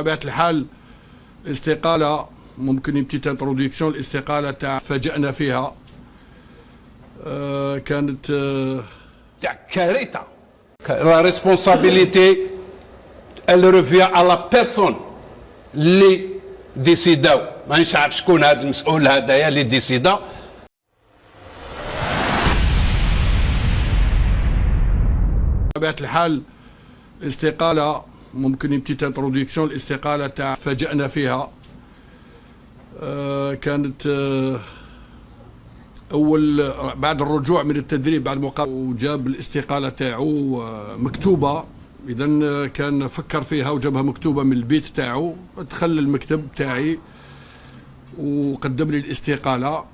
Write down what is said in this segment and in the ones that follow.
بطبيعة الحال الاستقالة ممكن بتيت انتروديكسيون. الاستقالة تاع فاجأنا فيها كانت تاع كارثة. لا ريسبونسابيليتي elle revient à la personne اللي ديسيداو. مانيش عارف شكون هذا المسؤول هذايا اللي ديسيدا. بطبيعة الحال الاستقالة ممكن بتيت انتروديكسيون. الاستقالة تاع فاجأنا فيها كانت اول بعد الرجوع من التدريب بعد المقابله، وجاب الاستقاله تاعو مكتوبه. اذا كان فكر فيها وجابها مكتوبه من البيت تاعو. دخل المكتب تاعي وقدم لي الاستقاله.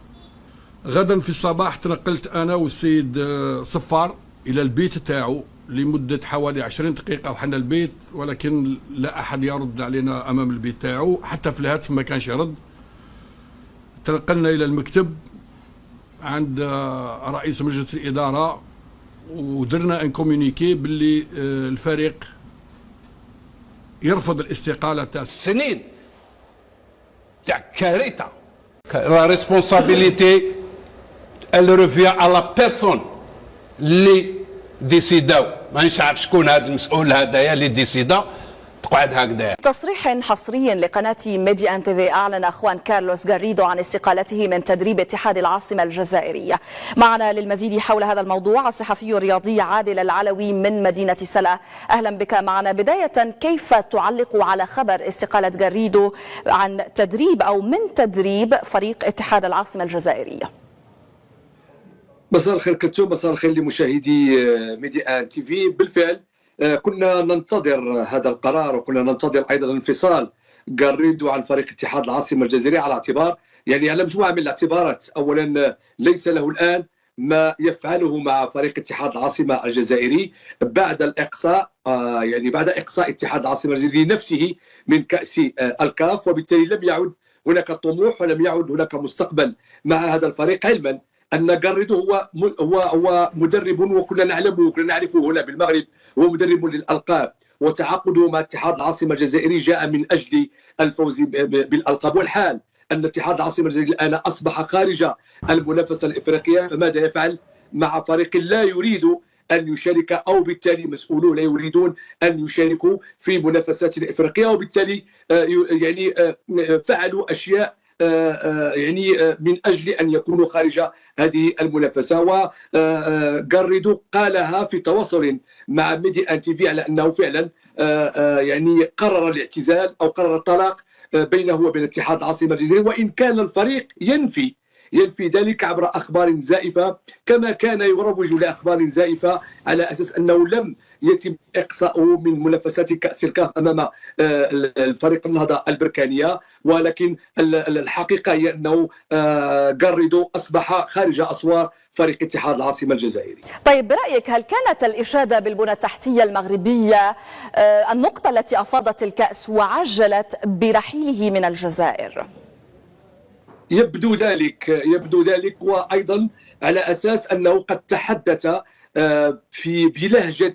غدا في الصباح تنقلت انا والسيد صفار الى البيت تاعو لمده حوالي 20 دقيقه وحنا البيت، ولكن لا احد يرد علينا امام البيت تاعو، حتى في الهاتف ما كانش يرد. تنقلنا الى المكتب عند رئيس مجلس الاداره ودرنا ان كومونيكي باللي الفريق يرفض الاستقاله تاع سنين تاع كارثه. لا ريسبونسابيليتي elle revient à la personne اللي ديسيداو. مانيش عارف شكون هذا المسؤول هذايا اللي ديسيدا. تقعد هكذا. تصريح حصري لقناة ميديا ان تي في أعلن خوان كارلوس غاريدو عن استقالته من تدريب اتحاد العاصمة الجزائرية. معنا للمزيد حول هذا الموضوع الصحفي الرياضي عادل العلوي من مدينة سلا. أهلا بك معنا. بداية، كيف تعلق على خبر استقالة غاريدو عن تدريب أو من تدريب فريق اتحاد العاصمة الجزائرية؟ مساء الخير كلثوم، مساء الخير لمشاهدي ميديا ان تي في. بالفعل كنا ننتظر هذا القرار، وكنا ننتظر ايضا انفصال غاريدو عن فريق اتحاد العاصمه الجزائريه على اعتبار على مجموعه من الاعتبارات. اولا، ليس له الان ما يفعله مع فريق اتحاد العاصمه الجزائري بعد الاقصاء، بعد اقصاء اتحاد العاصمه الجزائري نفسه من كاس الكاف، وبالتالي لم يعد هناك طموح ولم يعد هناك مستقبل مع هذا الفريق، علما ان غاريدو هو مدرب، وكلنا نعلمه وكلنا نعرفه هنا بالمغرب، هو مدرب للالقاب، وتعاقده مع اتحاد العاصمه الجزائري جاء من اجل الفوز بالالقاب. والحال ان اتحاد العاصمه الجزائري الان اصبح خارج المنافسه الافريقيه، فماذا يفعل مع فريق لا يريد ان يشارك، او بالتالي مسؤولون لا يريدون ان يشاركوا في منافسات افريقيه، وبالتالي فعلوا اشياء من أجل أن يكونوا خارج هذه المنافسة. وغاريدو قالها في تواصل مع ميديا ان تي في على أنه فعلا قرر الاعتزال أو قرر الطلاق بينه وبين اتحاد العاصمة الجزائري، وإن كان الفريق ينفي ذلك عبر أخبار زائفة، كما كان يروج لأخبار زائفة على أساس أنه لم يتم إقصاؤه من منافسات كأس الكاف أمام الفريق النهضة البركانية. ولكن الحقيقة هي أنه غاريدو أصبح خارج أسوار فريق اتحاد العاصمة الجزائري. طيب، برأيك هل كانت الإشادة بالبنى التحتية المغربية النقطة التي أفاضت الكأس وعجلت برحيله من الجزائر؟ يبدو ذلك، وأيضا على أساس أنه قد تحدث بلهجة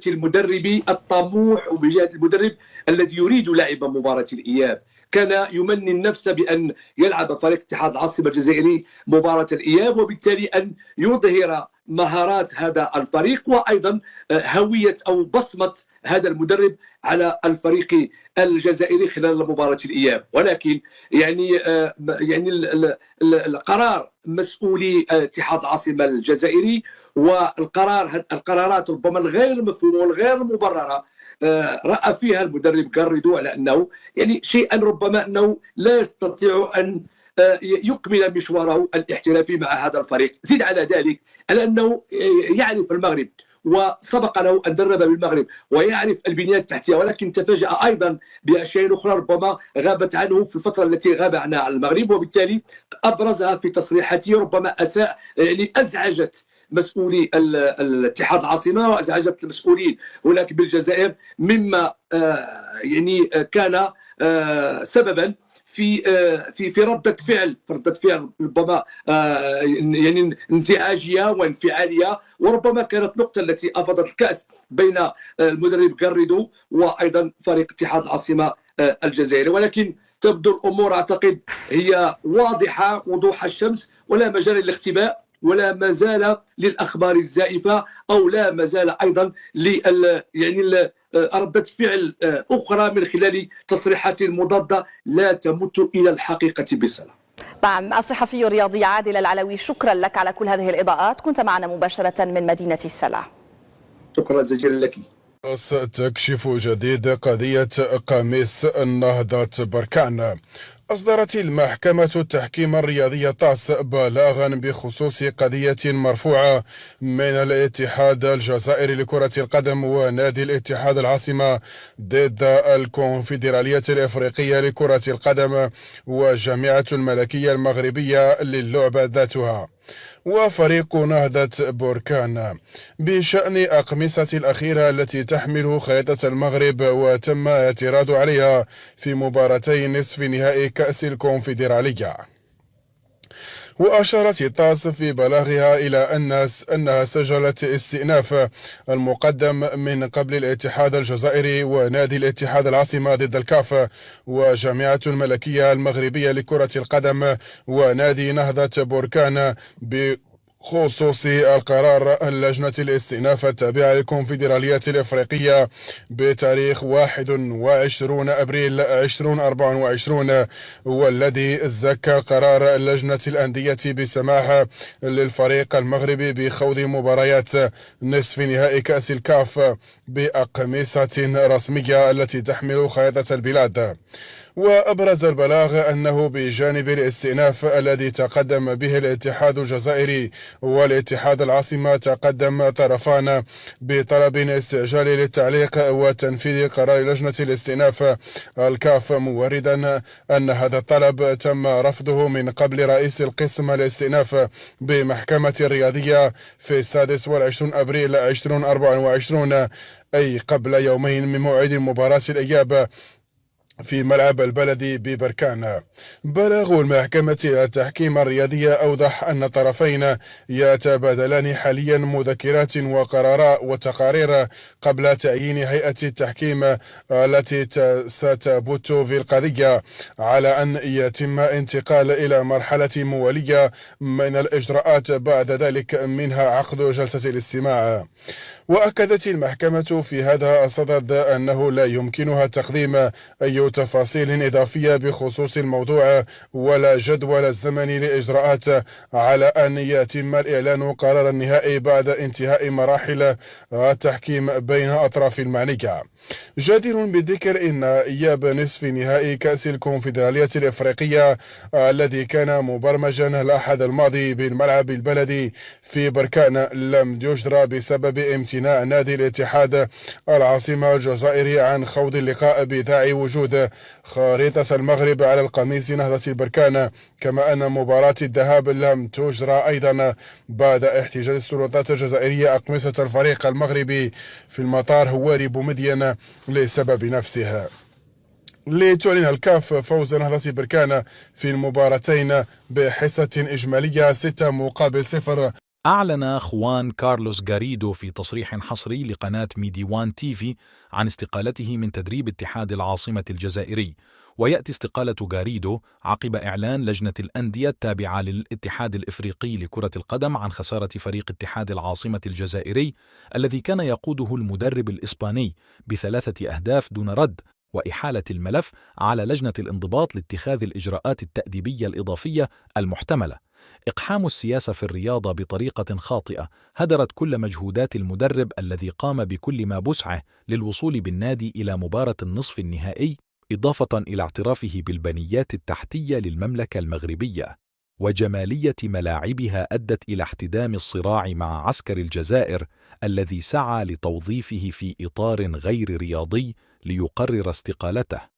المدرب الطموح، وبلهجة المدرب الذي يريد لعب مباراة الإياب. كان يمني النفس بأن يلعب فريق اتحاد العاصمة الجزائري مباراة الإياب، وبالتالي أن يظهر مهارات هذا الفريق، وأيضا هوية أو بصمة هذا المدرب على الفريق الجزائري خلال مباراة الإياب. ولكن القرار مسؤولي اتحاد العاصمة الجزائري، والقرارات ربما الغير مفهومة والغير مبررة رأى فيها المدرب غاريدو على أنه شيئا ربما أنه لا يستطيع أن يكمل مشواره الاحترافي مع هذا الفريق. زيد على ذلك على أنه يعرف المغرب، وسبق له أن درب بالمغرب ويعرف البنية التحتية، ولكن تفاجأ أيضا بأشياء أخرى ربما غابت عنه في الفترة التي غاب عنها المغرب، وبالتالي أبرزها في تصريحاته ربما أزعجت مسؤولي الاتحاد العاصمة وأزعجت المسؤولين هناك بالجزائر، مما كان سببا في ردة فعل ربما يعني انزعاجيه وانفعاليه، وربما كانت نقطه التي افضت الكاس بين المدرب غاريدو وايضا فريق اتحاد العاصمه الجزائري. ولكن تبدو الامور اعتقد هي واضحه وضوح الشمس، ولا مجال للاختباء، ولا مازال للاخبار الزائفه، او لا مازال ايضا يعني ردة فعل اخرى من خلال تصريحات مضاده لا تمت الى الحقيقه بصله. نعم، الصحفي الرياضي عادل العلوي، شكرا لك على كل هذه الاضاءات، كنت معنا مباشره من مدينه السلا. شكرا جزيلا لك. تكشف جديد قضية قميص النهضة بركان. أصدرت المحكمة التحكيم الرياضية طاس بلاغا بخصوص قضية مرفوعة من الاتحاد الجزائري لكرة القدم ونادي الاتحاد العاصمة ضد الكونفدرالية الإفريقية لكرة القدم وجامعة الملكية المغربية للعبة ذاتها وفريق نهضة بركان بشأن أقمصة الأخيرة التي تحمل خريطة المغرب وتم اعتراض عليها في مباراتي نصف نهائي كأس الكونفدرالية. وأشارت طاس في بلاغها إلى أنها سجلت استئناف المقدم من قبل الاتحاد الجزائري ونادي الاتحاد العاصمة ضد الكاف وجامعة الملكية المغربية لكرة القدم ونادي نهضة بركان بخصوص القرار اللجنة الاستئناف التابعة للكونفدرالية الإفريقية بتاريخ 21 أبريل 2024، والذي زكى قرار لجنة الأندية بسماح للفريق المغربي بخوض مباريات نصف نهائي كأس الكاف بأقمصة رسمية التي تحمل خريطة البلاد. وأبرز البلاغ أنه بجانب الاستئناف الذي تقدم به الاتحاد الجزائري والاتحاد العاصمة، تقدم طرفان بطلب استعجالي للتعليق وتنفيذ قرار لجنة الاستئناف الكاف، موردا أن هذا الطلب تم رفضه من قبل رئيس القسم الاستئناف بمحكمة الرياضية في 26 أبريل 2024، أي قبل يومين من موعد مباراة الإياب في ملعب البلدي ببركان. بلاغ المحكمة التحكيم الرياضية أوضح أن الطرفين يتبادلان حاليا مذكرات وتقارير قبل تعيين هيئة التحكيم التي ستبت في القضية، على أن يتم انتقال إلى مرحلة موالية من الإجراءات بعد ذلك، منها عقد جلسة الاستماع. وأكدت المحكمة في هذا الصدد أنه لا يمكنها تقديم أي تفاصيل إضافية بخصوص الموضوع ولا جدول الزمني لإجراءات، على أن يتم الإعلان قرار النهائي بعد انتهاء مراحل التحكيم بين أطراف المعنية. جدير بالذكر أن إياب نصف نهائي كأس الكونفدرالية الإفريقية الذي كان مبرمجا الأحد الماضي بالملعب البلدي في بركان لم يجرى بسبب امتناع نادي الاتحاد العاصمة الجزائري عن خوض اللقاء بداعي وجود خريطة المغرب على القميص نهضة بركان، كما أن مباراة الذهاب لم تجرى أيضا بعد احتجاز السلطات الجزائرية أقمصة الفريق المغربي في المطار هواري بومدين لسبب نفسها. لتعلن الكاف فوز نهضة بركان في المباراتين بحصة إجمالية 6-0. أعلن خوان كارلوس غاريدو في تصريح حصري لقناة ميدي وان تيفي عن استقالته من تدريب اتحاد العاصمة الجزائري. ويأتي استقالة غاريدو عقب إعلان لجنة الأندية التابعة للاتحاد الإفريقي لكرة القدم عن خسارة فريق اتحاد العاصمة الجزائري الذي كان يقوده المدرب الإسباني ب3 أهداف دون رد، وإحالة الملف على لجنة الانضباط لاتخاذ الإجراءات التأديبية الإضافية المحتملة. إقحام السياسة في الرياضة بطريقة خاطئة هدرت كل مجهودات المدرب الذي قام بكل ما بسعه للوصول بالنادي إلى مباراة النصف النهائي، إضافة إلى اعترافه بالبنيات التحتية للمملكة المغربية وجمالية ملاعبها أدت إلى احتدام الصراع مع عسكر الجزائر الذي سعى لتوظيفه في إطار غير رياضي ليقرر استقالته.